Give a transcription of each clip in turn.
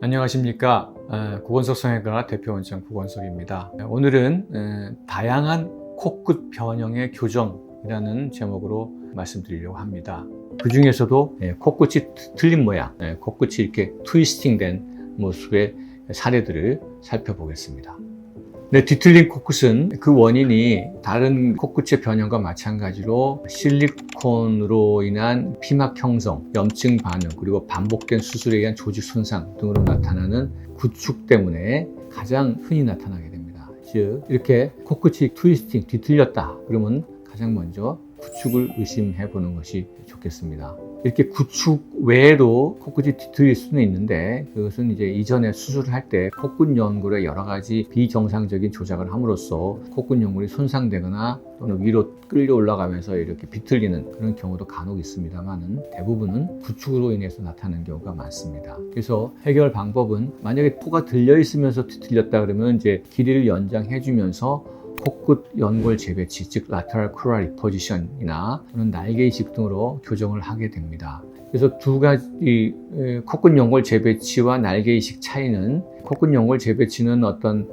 안녕하십니까. 고건석 성형외과 대표원장 고건석입니다. 오늘은 다양한 코끝 변형의 교정이라는 제목으로 말씀드리려고 합니다. 그 중에서도 코끝이 틀린 모양, 코끝이 이렇게 트위스팅 된 모습의 사례들을 살펴보겠습니다. 뒤틀린 코끝은 그 원인이 다른 코끝의 변형과 마찬가지로 실리콘으로 인한 피막 형성, 염증 반응, 그리고 반복된 수술에 의한 조직 손상 등으로 나타나는 구축 때문에 가장 흔히 나타나게 됩니다. 즉 이렇게 코끝이 트위스팅, 뒤틀렸다 그러면 가장 먼저 구축을 의심해 보는 것이 좋겠습니다. 이렇게 구축 외에도 코끝이 뒤틀릴 수는 있는데, 그것은 이제 이전에 수술을 할 때 코끝 연골에 여러 가지 비정상적인 조작을 함으로써 코끝 연골이 손상되거나 또는 위로 끌려 올라가면서 이렇게 비틀리는 그런 경우도 간혹 있습니다만은 대부분은 구축으로 인해서 나타나는 경우가 많습니다. 그래서 해결 방법은, 만약에 코가 들려 있으면서 뒤틀렸다 그러면 이제 길이를 연장해 주면서 코끝 연골 재배치, 즉 lateral crural reposition이나 또는 날개 이식 등으로 교정을 하게 됩니다. 그래서 두 가지 코끝 연골 재배치와 날개 이식 차이는, 코끝 연골 재배치는 어떤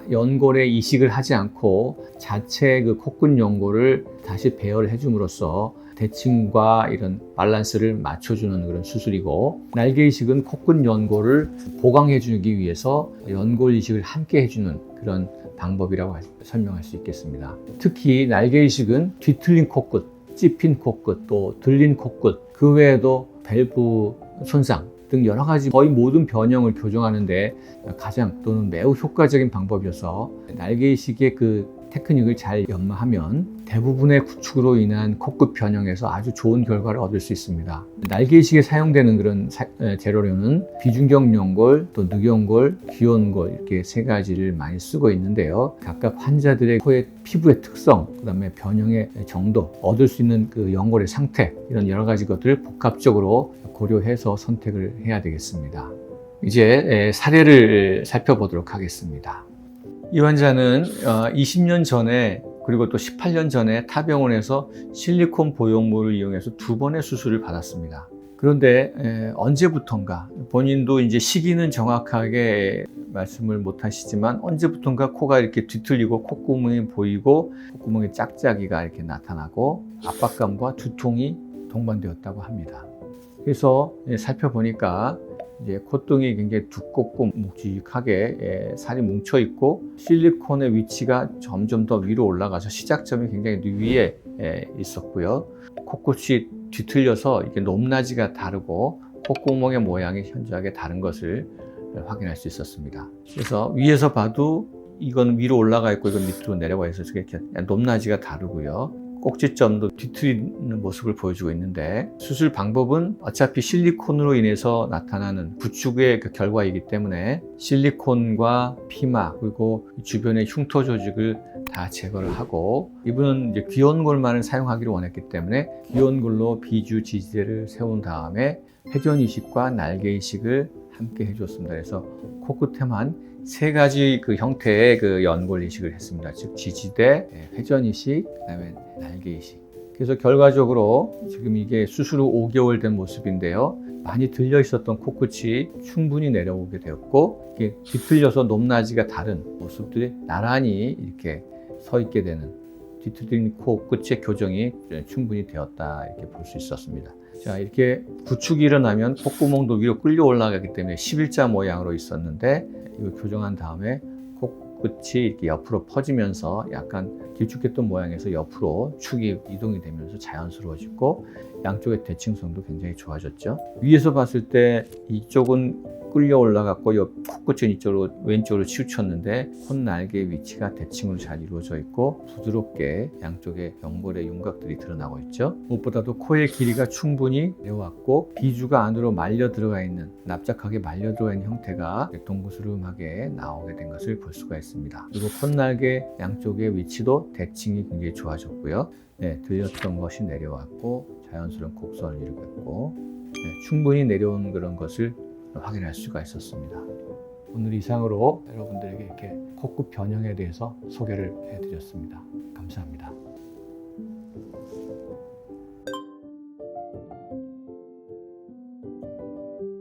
연골에 이식을 하지 않고 자체 그 코끝 연골을 다시 배열해 줌으로써 대칭과 이런 밸런스를 맞춰주는 그런 수술이고, 날개 이식은 코끝 연골을 보강해 주기 위해서 연골 이식을 함께 해주는 그런 방법이라고 설명할 수 있겠습니다. 특히 날개 이식은 뒤틀린 코끝, 찝힌 코끝, 또 들린 코끝, 그 외에도 밸브 손상 등 여러 가지 거의 모든 변형을 교정하는데 가장 또는 매우 효과적인 방법이어서, 날개 이식의 그 테크닉을 잘 연마하면 대부분의 구축으로 인한 코끝 변형에서 아주 좋은 결과를 얻을 수 있습니다. 날개 이식에 사용되는 그런 재료로는 비중격 연골, 또 늑연골, 귀연골, 이렇게 세 가지를 많이 쓰고 있는데요. 각각 환자들의 코의 피부의 특성, 그 다음에 변형의 정도, 얻을 수 있는 그 연골의 상태, 이런 여러 가지 것들을 복합적으로 고려해서 선택을 해야 되겠습니다. 이제 사례를 살펴보도록 하겠습니다. 이 환자는 20년 전에, 그리고 또 18년 전에 타병원에서 실리콘 보형물을 이용해서 2번의 수술을 받았습니다. 그런데 언제부턴가, 본인도 이제 시기는 정확하게 말씀을 못 하시지만 언제부턴가 코가 이렇게 뒤틀리고 콧구멍이 보이고 콧구멍에 짝짝이가 이렇게 나타나고 압박감과 두통이 동반되었다고 합니다. 그래서 살펴보니까 이제 콧등이 굉장히 두껍고 묵직하게 살이 뭉쳐 있고, 실리콘의 위치가 점점 더 위로 올라가서 시작점이 굉장히 위에 있었고요. 코끝이 뒤틀려서 이게 높낮이가 다르고 콧구멍의 모양이 현저하게 다른 것을 확인할 수 있었습니다. 그래서 위에서 봐도 이건 위로 올라가 있고 이건 밑으로 내려와 있어서 이렇게 높낮이가 다르고요. 꼭지점도 뒤틀리는 모습을 보여주고 있는데, 수술 방법은 어차피 실리콘으로 인해서 나타나는 구축의 그 결과이기 때문에 실리콘과 피막, 그리고 주변의 흉터 조직을 다 제거를 하고, 이분은 이제 귀연골만을 사용하기를 원했기 때문에 귀연골로 비주 지지대를 세운 다음에 회전 이식과 날개 이식을 함께 해줬습니다. 그래서 코끝에만 3가지 그 형태의 그 연골 이식을 했습니다. 즉 지지대, 회전 이식, 그다음에 날개 이식. 그래서 결과적으로 지금 이게 수술 후 5개월 된 모습인데요. 많이 들려 있었던 코끝이 충분히 내려오게 되었고, 이게 뒤틀려서 높낮이가 다른 모습들이 나란히 이렇게 서 있게 되는, 뒤틀린 코끝의 교정이 충분히 되었다, 이렇게 볼 수 있었습니다. 자, 이렇게 구축이 일어나면 콧구멍도 위로 끌려 올라가기 때문에 11자 모양으로 있었는데, 이걸 교정한 다음에 코끝이 이렇게 옆으로 퍼지면서 약간 길쭉했던 모양에서 옆으로 축이 이동이 되면서 자연스러워지고, 양쪽의 대칭성도 굉장히 좋아졌죠. 위에서 봤을 때 이쪽은 끌려 올라갔고 코끝은 이쪽으로 왼쪽으로 치우쳤는데, 콧날개의 위치가 대칭으로 잘 이루어져 있고 부드럽게 양쪽의 연골의 윤곽들이 드러나고 있죠. 무엇보다도 코의 길이가 충분히 내려왔고 비주가 안으로 말려 들어가 있는, 납작하게 말려 들어가 있는 형태가 동그스름하게 나오게 된 것을 볼 수가 있습니다. 그리고 콧날개 양쪽의 위치도 대칭이 굉장히 좋아졌고요. 들렸던 것이 내려왔고 자연스러운 곡선을 이루고 있고, 충분히 내려온 그런 것을 확인할 수가 있었습니다. 오늘 이상으로 여러분들에게 이렇게 코끝 변형에 대해서 소개를 해드렸습니다. 감사합니다.